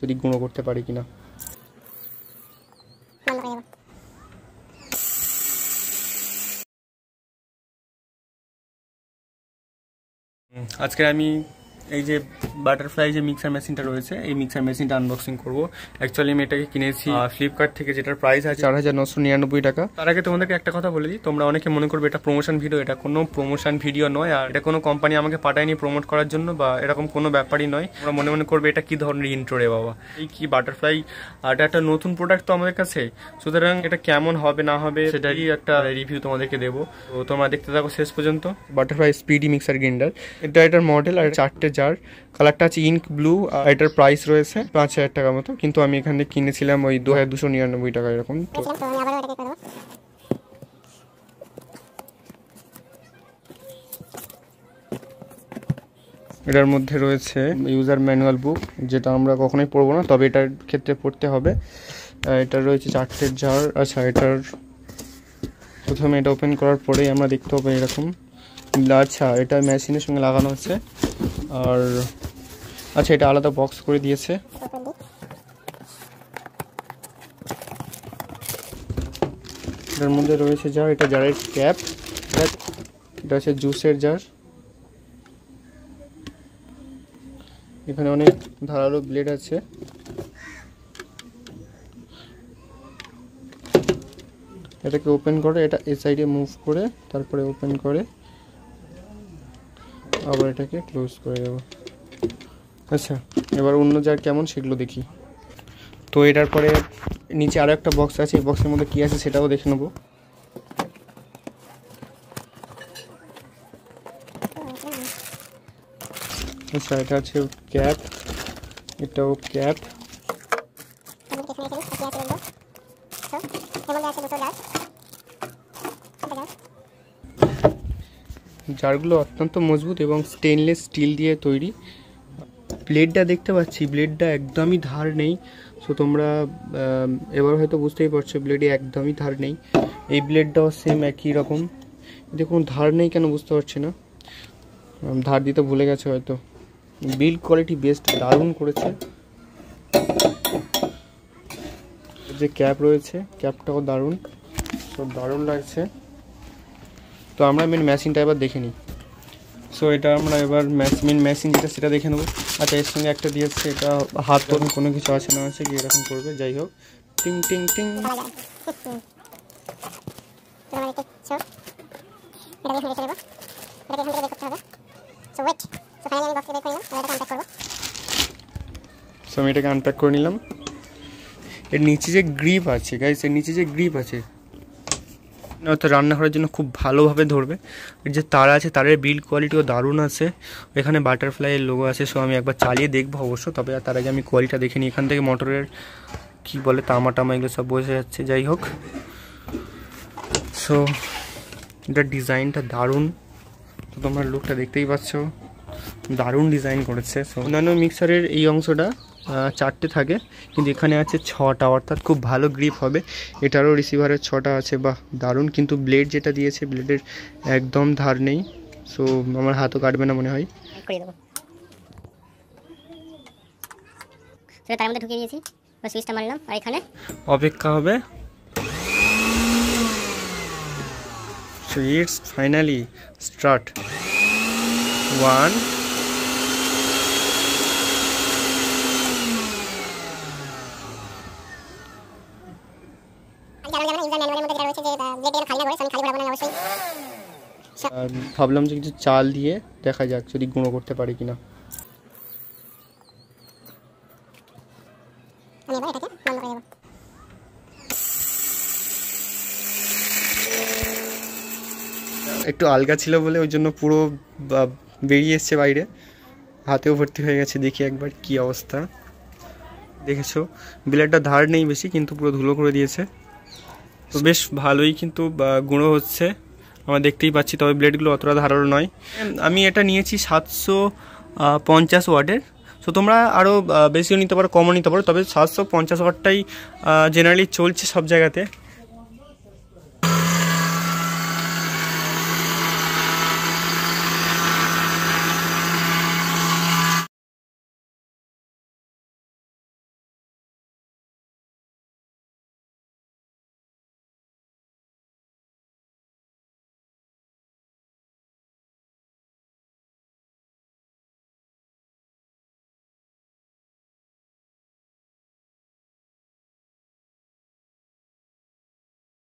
যদি গুঁড়ো করতে পারি কিনা। আজকে আমি এই যে বাটারফ্লাই যে মিক্সার মেশিনটা রয়েছে এই মিক্সার মেশিনটা আনবক্সিং করব। অ্যাকচুয়ালি আমি এটাকে কিনেছি ফ্লিপকার্ট থেকে, যেটার প্রাইস আছে 4999 টাকা। তার আগে তোমাদেরকে একটা কথা বলে দিই, তোমরা অনেকে মনে করবে এটা প্রমোশন ভিডিও। এটা কোনো প্রমোশন ভিডিও নয়, আর এটা কোনো কোম্পানি আমাকে পাঠায়নি প্রমোট করার জন্য বা এরকম কোনো ব্যাপারই নয়। তোমরা মনে মনে করবে এটা কি ধরনের ইন্ট্রো রে বাবা, এই কি বাটারফ্লাই, এটা একটা নতুন প্রোডাক্ট তো আমাদের কাছে, সুতরাং এটা কেমন হবে না হবে সেটারই একটা রিভিউ তোমাদেরকে দেবো। তো তোমরা দেখতে থাকো শেষ পর্যন্ত। বাটারফ্লাই স্পিডি মিক্সার গ্রাইন্ডার, এটার মডেল আর 4টে জার, কালারটা আছে ইঙ্ক ব্লু, আর এটার প্রাইস রয়েছে 5000 টাকা মতো, কিন্তু আমি এখানে কিনেছিলাম ওই 2299 টাকা এরকম। তো এটার মধ্যে রয়েছে ইউজার ম্যানুয়াল বুক, যেটা আমরা কখনোই পড়বো না, তবে এটার ক্ষেত্রে পড়তে হবে। এটা রয়েছে 4টে জার। আচ্ছা, এটার প্রথমে এটা ওপেন করার পরেই আমরা দেখতে হবে এরকম। আচ্ছা, এটা মেশিনের সঙ্গে লাগানো আছে, আর আচ্ছা এটা আলাদা বক্স করে দিয়েছে। এটার মধ্যে রয়েছে জার, এটা জারের ক্যাপ, এটা হচ্ছে জুসের জার। এখানে অনেক ধারালো ব্লেড আছে। এটাকে ওপেন করে এটা এই সাইডে মুভ করে তারপরে ওপেন করে আবার এটাকে ক্লোজ করে দেবো। আচ্ছা, এবার অন্য জার কেমন সেগুলো দেখি। তো এটার পরে নিচে আরও একটা বক্স আছে, এই বক্সের মধ্যে কী আছে সেটাও দেখে নেবো। আচ্ছা, এটা আছে ক্যাপ, এটাও ক্যাপ। জারগুলো অত্যন্ত মজবুত এবং স্টেনলেস স্টিল দিয়ে তৈরি। ব্লেডটা দেখতে পাচ্ছি, ব্লেডটা একদমই ধার নেই। সো তোমরা এবার হয়তো বুঝতেই পারছো ব্লেডে একদমই ধার নেই। এই ব্লেডটাও সেম একই রকম, দেখুন ধার নেই কেন বুঝতে পারছি না, ধার দিতে ভুলে গেছে হয়তো। বিল্ড কোয়ালিটি বেস্ট, দারুণ করেছে। যে ক্যাপ রয়েছে ক্যাপটাও দারুণ, সব দারুণ লাগছে। তো আমরা মেন মেশিনটা এবার দেখে নিই। সো এটা আমরা এবার মেন মেশিন যেটা সেটা দেখে নেবো। আচ্ছা, এর সঙ্গে একটা দিয়েছে, এটা হাত ধরুন কোনো কিছু আছে না আছে কি এরকম করবে, যাই হোক। টিং টিং টিং। সো আমি এটাকে আনপ্যাক করে নিলাম। এর নিচে যে গ্রিপ আছে গাইস, এর নিচে যে গ্রিপ আছে হয়তো রান্নাঘরের জন্য খুব ভালোভাবে ধরবে। এর যে তার আছে তারের বিল্ড কোয়ালিটিও দারুণ আছে, এখানে বাটারফ্লাইয়ের লোগো আছে। সো আমি একবার চালিয়ে দেখবো অবশ্য, তবে তার আগে আমি কোয়ালিটিটা দেখে নিই। এখান থেকে মোটরের কী বলে তামা টামা এগুলো সব বসে যাচ্ছে, যাই হোক। সো এটার ডিজাইনটা দারুণ, তো তোমরা লুকটা দেখতেই পাচ্ছ, দারুণ ডিজাইন করেছে। সো অন্যান্য মিক্সারের এই অংশটা 4টে থাকে, কিন্তু এখানে আছে 6টা, অর্থাৎ খুব ভালো গ্রিপ হবে। এটারও রিসিভারের 6টা আছে, বাহ দারুণ। কিন্তু ব্লেড যেটা দিয়েছে ব্লেডের একদম ধার নেই, সো আমার হাতও কাটবে না মনে হয়। তার মধ্যে ঢুকিয়ে দিয়েছি, সুইচটা মারলাম আর এখানে অপেক্ষা হবে। So it's finally start. 1 ভাবলাম যে কিছু চাল দিয়ে দেখা যাক যদি গুঁড়ো করতে পারি কিনা। একটু আলগা ছিল বলে ওই জন্য পুরো বেরিয়ে এসছে বাইরে, হাতেও ভর্তি হয়ে গেছে। দেখি একবার কি অবস্থা, দেখেছো ব্লেডটা ধার নেই বেশি, কিন্তু পুরো ধুলো করে দিয়েছে। তো বেশ ভালোই কিন্তু গুঁড়ো হচ্ছে, আমরা দেখতেই পাচ্ছি, তবে ব্লেডগুলো অতটা ধারালো নয়। আমি এটা নিয়েছি 750 ওয়াটের। সো তোমরা আরও বেশিও নিতে পারো, কমও নিতে পারো, তবে 750 ওয়াটটাই জেনারেলি চলছে সব জায়গাতে।